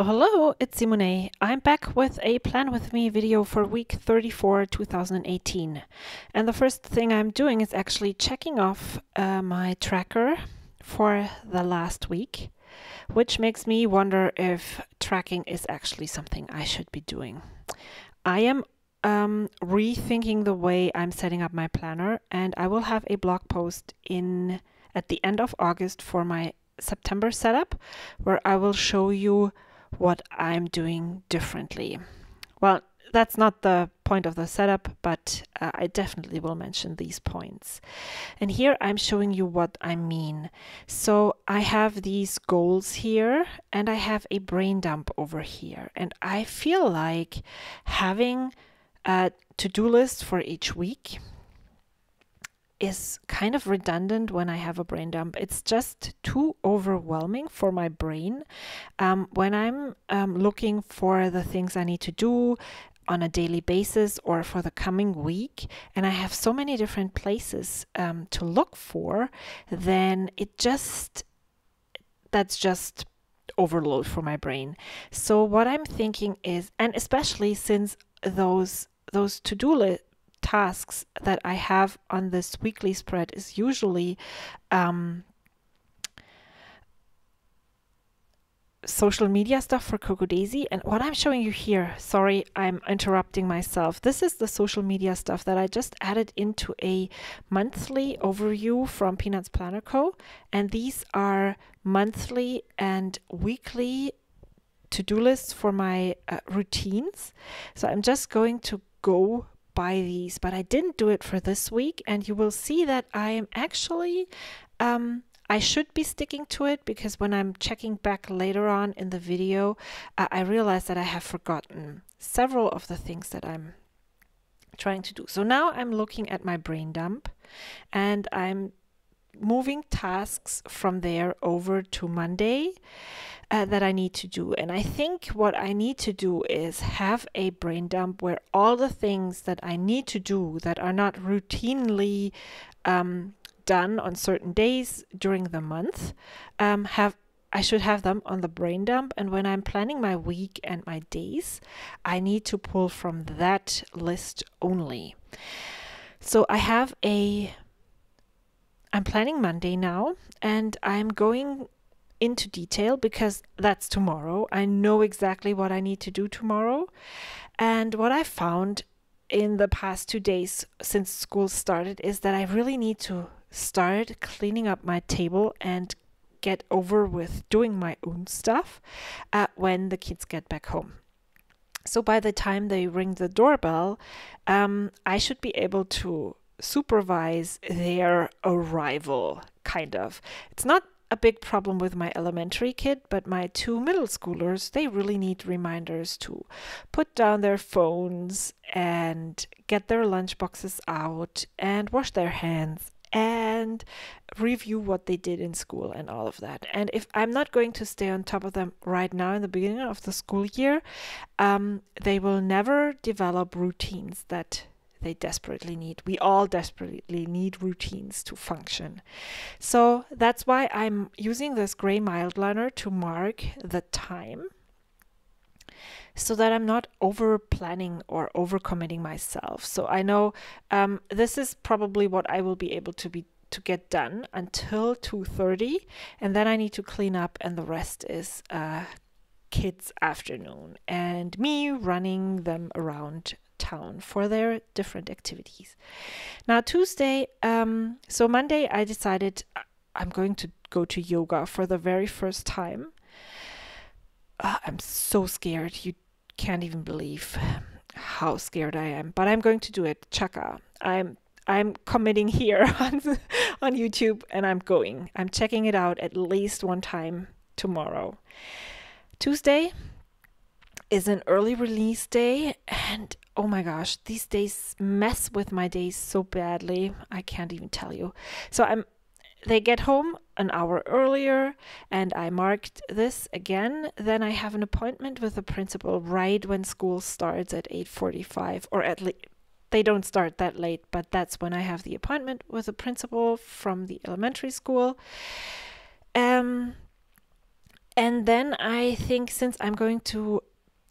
Hello, it's SEEMOWNAY. I'm back with a Plan With Me video for week 34, 2018. And the first thing I'm doing is actually checking off my tracker for the last week, which makes me wonder if tracking is actually something I should be doing. I am rethinking the way I'm setting up my planner, and I will have a blog post at the end of August for my September setup, where I will show you what I'm doing differently. Well, that's not the point of the setup, but I definitely will mention these points. And here I'm showing you what I mean. So I have these goals here, and I have a brain dump over here. And I feel like having a to-do list for each week is kind of redundant when I have a brain dump. It's just too overwhelming for my brain when I'm looking for the things I need to do on a daily basis or for the coming week, and I have so many different places to look for, then that's just overload for my brain. So what I'm thinking is, and especially since those to-do tasks that I have on this weekly spread is usually social media stuff for Cocoa Daisy. And what I'm showing you here, sorry, I'm interrupting myself. This is the social media stuff that I just added into a monthly overview from Peanuts Planner Co. And these are monthly and weekly to-do lists for my routines. So I'm just going to go by these, but I didn't do it for this week, and you will see that I am actually I should be sticking to it, because when I'm checking back later on in the video, I realized that I have forgotten several of the things that I'm trying to do. So now I'm looking at my brain dump, and I'm moving tasks from there over to Monday that I need to do. And I think what I need to do is have a brain dump where all the things that I need to do that are not routinely done on certain days during the month, I should have them on the brain dump. And when I'm planning my week and my days, I need to pull from that list only. So I'm planning Monday now, and I'm going into detail because that's tomorrow. I know exactly what I need to do tomorrow. And what I found in the past 2 days since school started is that I really need to start cleaning up my table and get over with doing my own stuff when the kids get back home. So by the time they ring the doorbell, I should be able to supervise their arrival, kind of. It's not a big problem with my elementary kid, but my 2 middle schoolers, they really need reminders to put down their phones and get their lunch boxes out and wash their hands and review what they did in school and all of that. And if I'm not going to stay on top of them right now in the beginning of the school year, they will never develop routines that they desperately need. We all desperately need routines to function. So that's why I'm using this gray Mildliner to mark the time, so that I'm not over planning or over committing myself. So I know this is probably what I will be able to get done until 2:30, and then I need to clean up, and the rest is kids' afternoon and me running them around town for their different activities. Now Tuesday, so Monday I decided I'm going to go to yoga for the very first time. I'm so scared. You can't even believe how scared I am, but I'm going to do it. Chaka. I'm committing here on YouTube, and I'm going. I'm checking it out at least one time tomorrow. Tuesday is an early release day, and oh my gosh, these days mess with my days so badly. I can't even tell you. So they get home an hour earlier, and I marked this again. Then I have an appointment with the principal right when school starts at 8:45, or at least they don't start that late, but that's when I have the appointment with the principal from the elementary school. And then I think, since I'm going to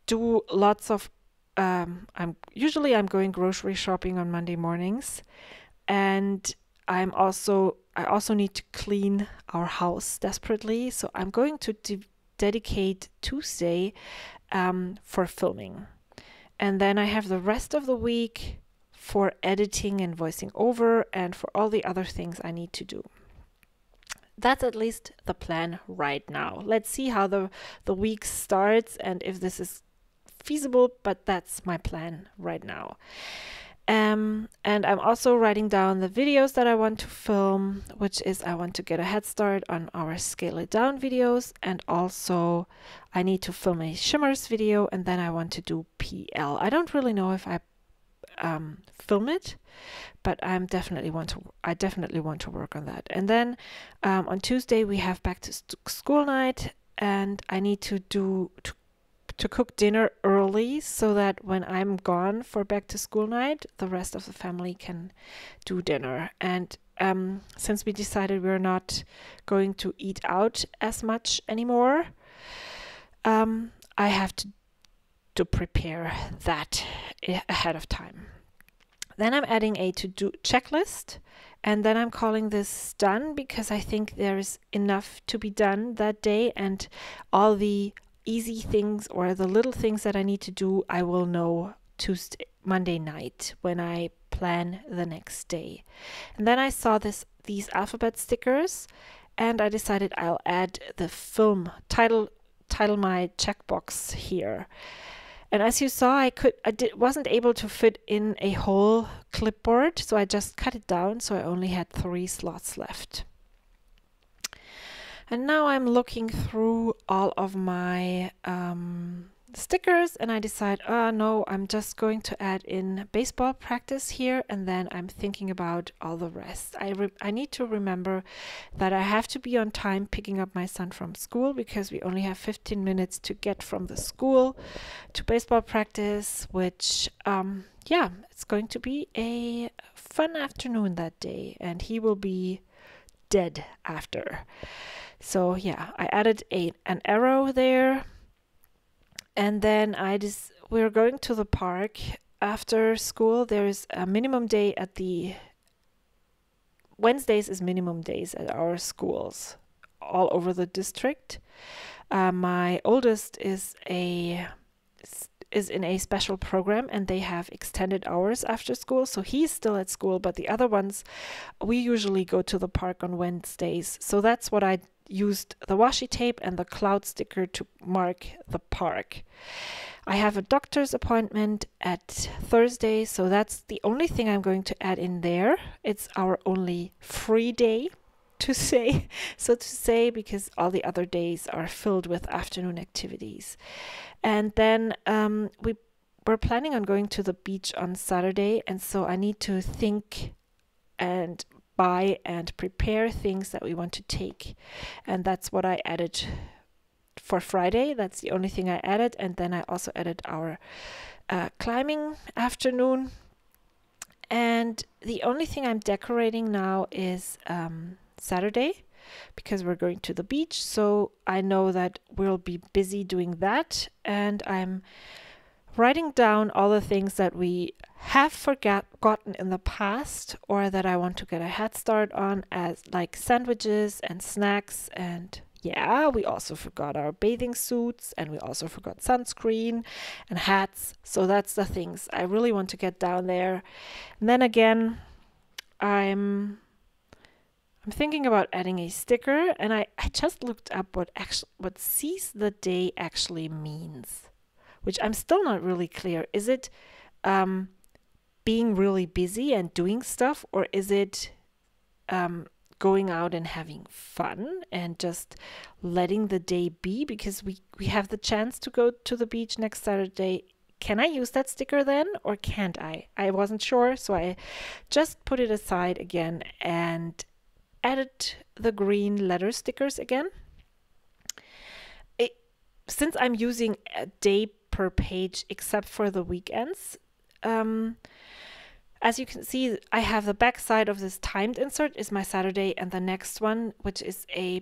do lots of I'm going grocery shopping on Monday mornings, and I also need to clean our house desperately, so I'm going to dedicate Tuesday for filming. And then I have the rest of the week for editing and voicing over and for all the other things I need to do. That's at least the plan right now. Let's see how the week starts and if this is feasible, but that's my plan right now. And I'm also writing down the videos that I want to film, which is I want to get a head start on our Scale It Down videos, and also I need to film a shimmers video, and then I want to do PL. I don't really know if I film it, but I definitely want to work on that. And then on Tuesday we have back to school night, and I need to cook dinner early so that when I'm gone for back to school night, the rest of the family can do dinner. And since we decided we're not going to eat out as much anymore, I have to prepare that ahead of time. Then I'm adding a to-do checklist, and then I'm calling this done, because I think there's enough to be done that day, and all the easy things or the little things that I need to do, I will know Monday night when I plan the next day. And then I saw these alphabet stickers, and I decided I'll add the film title my checkbox here. And as you saw, I wasn't able to fit in a whole clipboard, so I just cut it down, so I only had 3 slots left. And now I'm looking through all of my stickers, and I decide, oh no, I'm just going to add in baseball practice here, and then I'm thinking about all the rest. I need to remember that I have to be on time picking up my son from school, because we only have 15 minutes to get from the school to baseball practice, which yeah, it's going to be a fun afternoon that day, and he will be dead after. So yeah, I added an arrow there, and then we're going to the park after school. There's a minimum day at Wednesdays is minimum days at our schools all over the district. My oldest is in a special program, and they have extended hours after school, so he's still at school, but the other ones, we usually go to the park on Wednesdays. So that's what I used, the washi tape and the cloud sticker, to mark the park. I have a doctor's appointment at Thursday, so that's the only thing I'm going to add in there. It's our only free day, to say, because all the other days are filled with afternoon activities. And then we're planning on going to the beach on Saturday, and so I need to think and buy and prepare things that we want to take. And that's what I added for Friday. That's the only thing I added. And then I also added our climbing afternoon. And the only thing I'm decorating now is Saturday, because we're going to the beach. So I know that we'll be busy doing that. And I'm writing down all the things that we have forgotten in the past, or that I want to get a head start on, as like sandwiches and snacks. And yeah, we also forgot our bathing suits, and we also forgot sunscreen and hats. So that's the things I really want to get down there. And then again, I'm thinking about adding a sticker, and I just looked up what seize the day actually means, which I'm still not really clear. Is it being really busy and doing stuff, or is it going out and having fun and just letting the day be? Because we have the chance to go to the beach next Saturday. Can I use that sticker then, or can't I? I wasn't sure, so I just put it aside again and added the green letter stickers again. Since I'm using a day per page except for the weekends, as you can see, I have the back side of this timed insert is my Saturday, and the next one, which is a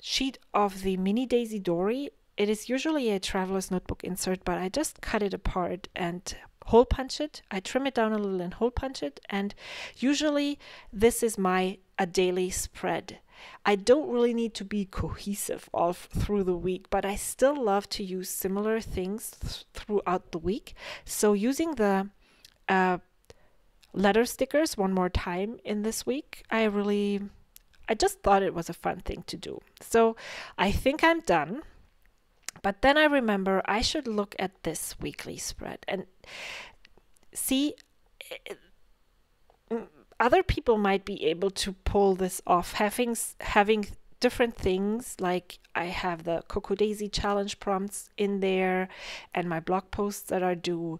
sheet of the mini Daisy Dory. It is usually a traveler's notebook insert, but I just cut it apart and hole punch it. I trim it down a little and hole punch it. And usually this is a daily spread. I don't really need to be cohesive all through the week, but I still love to use similar things throughout the week. So using the letter stickers one more time in this week, I just thought it was a fun thing to do. So I think I'm done. But then I remember I should look at this weekly spread and see, other people might be able to pull this off, having different things, like I have the Cocoa Daisy challenge prompts in there and my blog posts that are due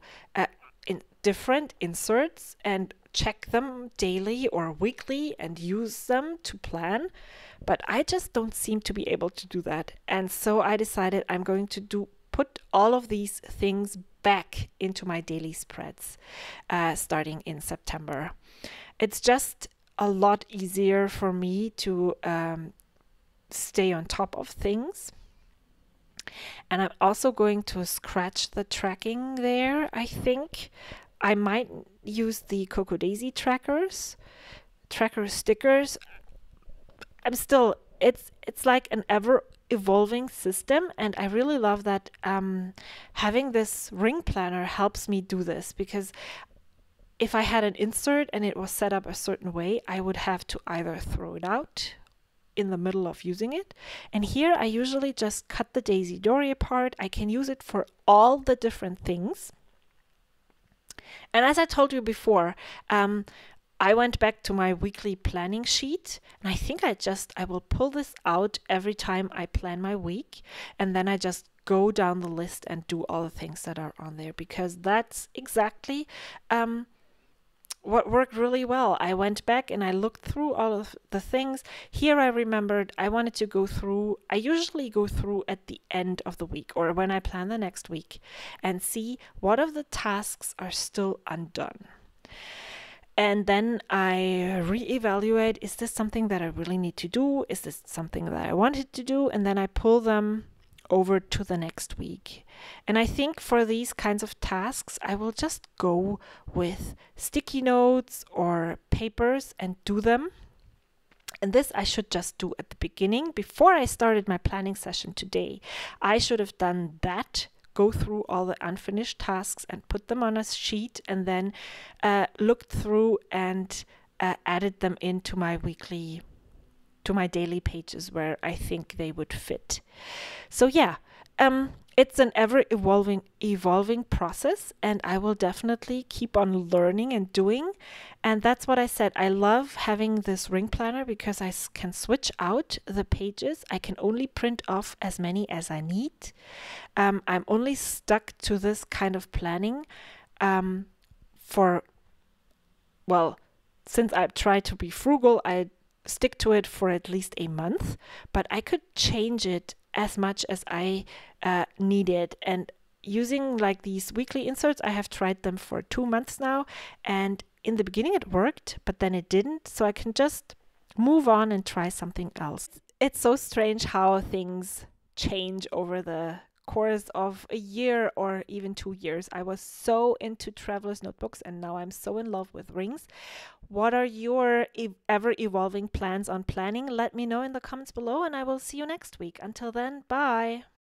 in different inserts, and check them daily or weekly and use them to plan. But I just don't seem to be able to do that. And so I decided I'm going to put all of these things back into my daily spreads starting in September. It's just a lot easier for me to stay on top of things. And I'm also going to scratch the tracking there. I think I might use the Cocoa Daisy tracker stickers. It's like an ever evolving system, and I really love that having this ring planner helps me do this, because if I had an insert and it was set up a certain way, I would have to either throw it out in the middle of using it. And here I usually just cut the Daisy Dory apart. I can use it for all the different things. And as I told you before, I went back to my weekly planning sheet, and I think I will pull this out every time I plan my week, and then I just go down the list and do all the things that are on there, because that's exactly what worked really well. I went back and I looked through all of the things. Here I remembered I wanted to go through, I usually go through at the end of the week or when I plan the next week and see what of the tasks are still undone. And then I reevaluate, is this something that I really need to do? Is this something that I wanted to do? And then I pull them over to the next week. And I think for these kinds of tasks, I will just go with sticky notes or papers and do them. And this I should just do at the beginning. Before I started my planning session today, I should have done that, go through all the unfinished tasks and put them on a sheet, and then looked through and added them into my daily pages where I think they would fit. So yeah, it's an ever evolving process, and I will definitely keep on learning and doing. And that's what I said. I love having this ring planner because I can switch out the pages. I can only print off as many as I need. I'm only stuck to this kind of planning since I've tried to be frugal, I stick to it for at least a month, but I could change it as much as I needed. And using like these weekly inserts, I have tried them for 2 months now, and in the beginning it worked, but then it didn't, so I can just move on and try something else. It's so strange how things change over the course of a year or even 2 years. I was so into traveler's notebooks, and now I'm so in love with rings. What are your ever evolving plans on planning? Let me know in the comments below, and I will see you next week. Until then, bye.